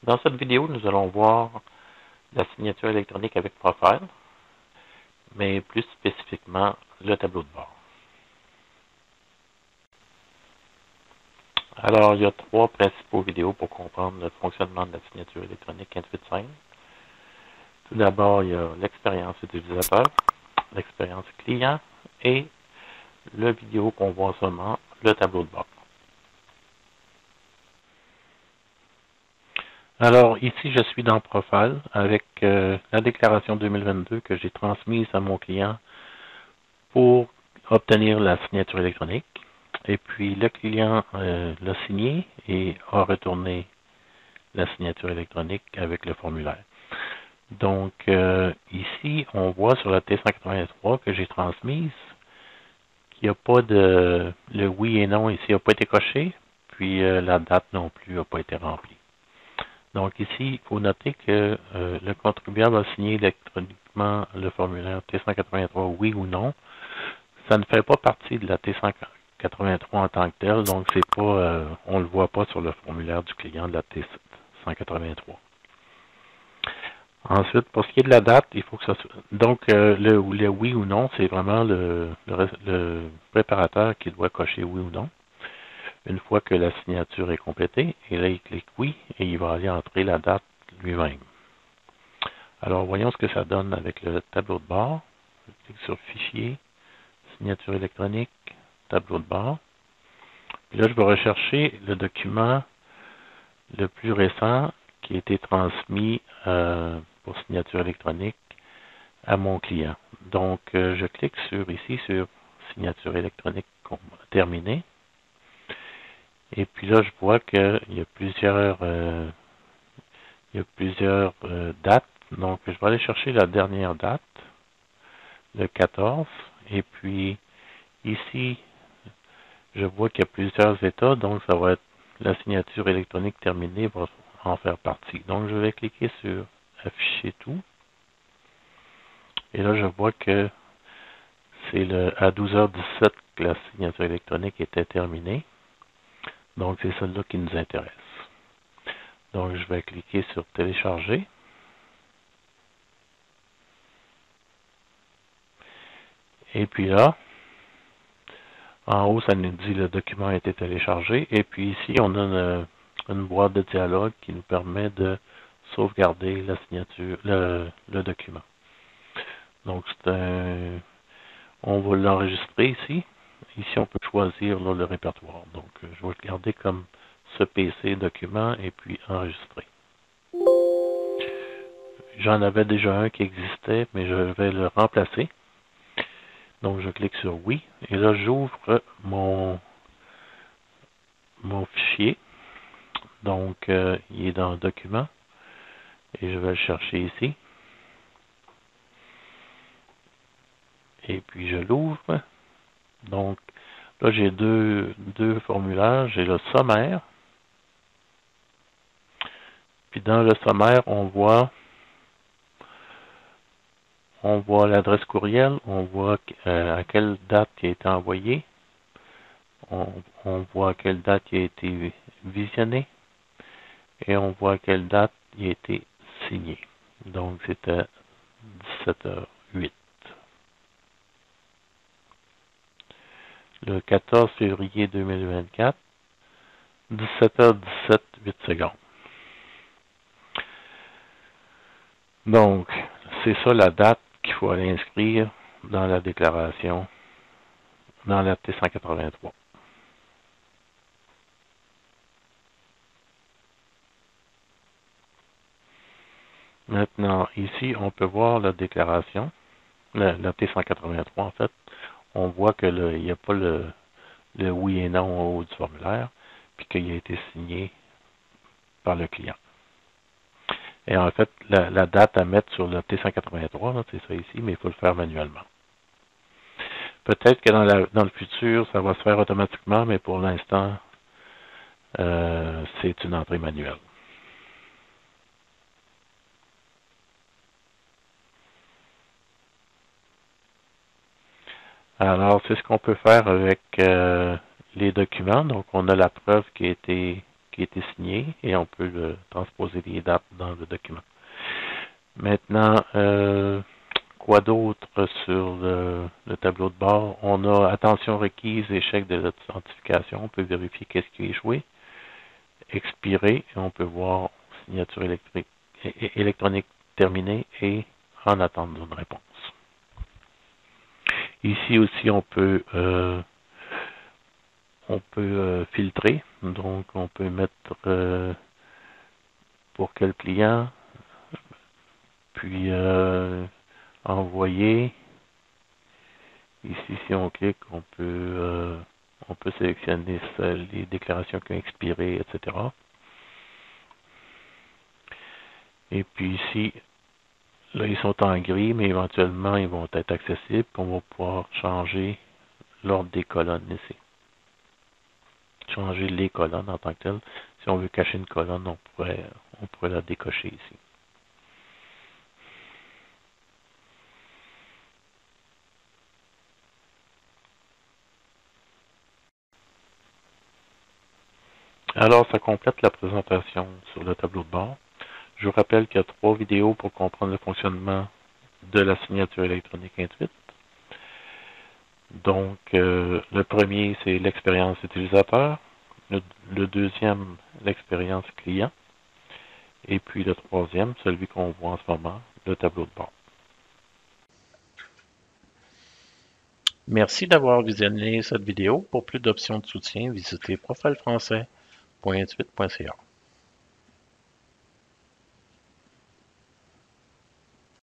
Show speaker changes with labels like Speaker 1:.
Speaker 1: Dans cette vidéo, nous allons voir la signature électronique avec Profile, mais plus spécifiquement le tableau de bord. Alors, il y a trois principaux vidéos pour comprendre le fonctionnement de la signature électronique Intuit-Sign. Tout d'abord, il y a l'expérience utilisateur, l'expérience client et le vidéo qu'on voit en ce moment, le tableau de bord. Alors, ici, je suis dans Profile avec la déclaration 2022 que j'ai transmise à mon client pour obtenir la signature électronique. Et puis, le client l'a signé et a retourné la signature électronique avec le formulaire. Donc, ici, on voit sur la T183 que j'ai transmise qu'il n'y a pas de... Le oui et non ici n'a pas été coché, puis la date non plus n'a pas été remplie. Donc ici, il faut noter que le contribuable a signé électroniquement le formulaire T183 oui ou non. Ça ne fait pas partie de la T183 en tant que tel, donc c'est pas, on ne le voit pas sur le formulaire du client de la T183. Ensuite, pour ce qui est de la date, il faut que ça soit... Donc, le oui ou non, c'est vraiment le préparateur qui doit cocher oui ou non. Une fois que la signature est complétée, et là, il clique oui, et il va aller entrer la date lui-même. Alors, voyons ce que ça donne avec le tableau de bord. Je clique sur Fichier, Signature électronique, tableau de bord. Puis là, je vais rechercher le document le plus récent qui a été transmis pour signature électronique à mon client. Donc, je clique ici sur signature électronique terminée. Et puis là, je vois qu'il y a plusieurs dates. Donc, je vais aller chercher la dernière date, le 14. Et puis, ici, je vois qu'il y a plusieurs états. Donc, ça va être la signature électronique terminée va en faire partie. Donc, je vais cliquer sur Afficher tout. Et là, je vois que c'est à 12h17 que la signature électronique était terminée. Donc, c'est celle-là qui nous intéresse. Donc, je vais cliquer sur Télécharger. Et puis là, en haut, ça nous dit le document a été téléchargé. Et puis ici, on a une boîte de dialogue qui nous permet de sauvegarder la signature, le document. Donc, on va l'enregistrer ici. Ici, on peut choisir là, le répertoire. Donc, je vais le garder comme ce PC document et puis enregistrer. J'en avais déjà un qui existait, mais je vais le remplacer. Donc, je clique sur oui. Et là, j'ouvre mon fichier. Donc, il est dans le document. Et je vais le chercher ici. Et puis, je l'ouvre. Donc, là, j'ai deux formulaires. J'ai le sommaire. Puis, dans le sommaire, on voit l'adresse courriel. On voit à quelle date il a été envoyé. On voit à quelle date il a été visionné. Et on voit à quelle date il a été signé. Donc, c'était 17h08. Le 14 février 2024, 17h17, 8 secondes. Donc, c'est ça la date qu'il faut aller inscrire dans la déclaration, dans la T183. Maintenant, ici, on peut voir la déclaration, la T183 en fait. On voit que il n'y a pas le oui et non en haut du formulaire, puis qu'il a été signé par le client. Et en fait, la date à mettre sur le T183, c'est ça ici, mais il faut le faire manuellement. Peut-être que dans le futur, ça va se faire automatiquement, mais pour l'instant, c'est une entrée manuelle. Alors, c'est ce qu'on peut faire avec les documents. Donc, on a la preuve qui a été qui a été signé et on peut transposer les dates dans le document. Maintenant, quoi d'autre sur le tableau de bord? On a attention requise, échec de l'authentification. On peut vérifier qu'est-ce qui a échoué, expiré, et on peut voir signature électronique terminée et en attente d'une réponse. Ici aussi, on peut filtrer. Donc, on peut mettre pour quel client, puis envoyer. Ici, si on clique, on peut sélectionner les déclarations qui ont expiré, etc. Et puis ici, là, ils sont en gris, mais éventuellement, ils vont être accessibles. On va pouvoir changer l'ordre des colonnes ici. Changer les colonnes en tant que telles. Si on veut cacher une colonne, on pourrait la décocher ici. Alors, ça complète la présentation sur le tableau de bord. Je vous rappelle qu'il y a 3 vidéos pour comprendre le fonctionnement de la signature électronique Intuit. Donc, le premier, c'est l'expérience utilisateur. Le deuxième, l'expérience client. Et puis le troisième, celui qu'on voit en ce moment, le tableau de bord. Merci d'avoir visionné cette vidéo. Pour plus d'options de soutien, visitez profilefrançais.intuit.ca.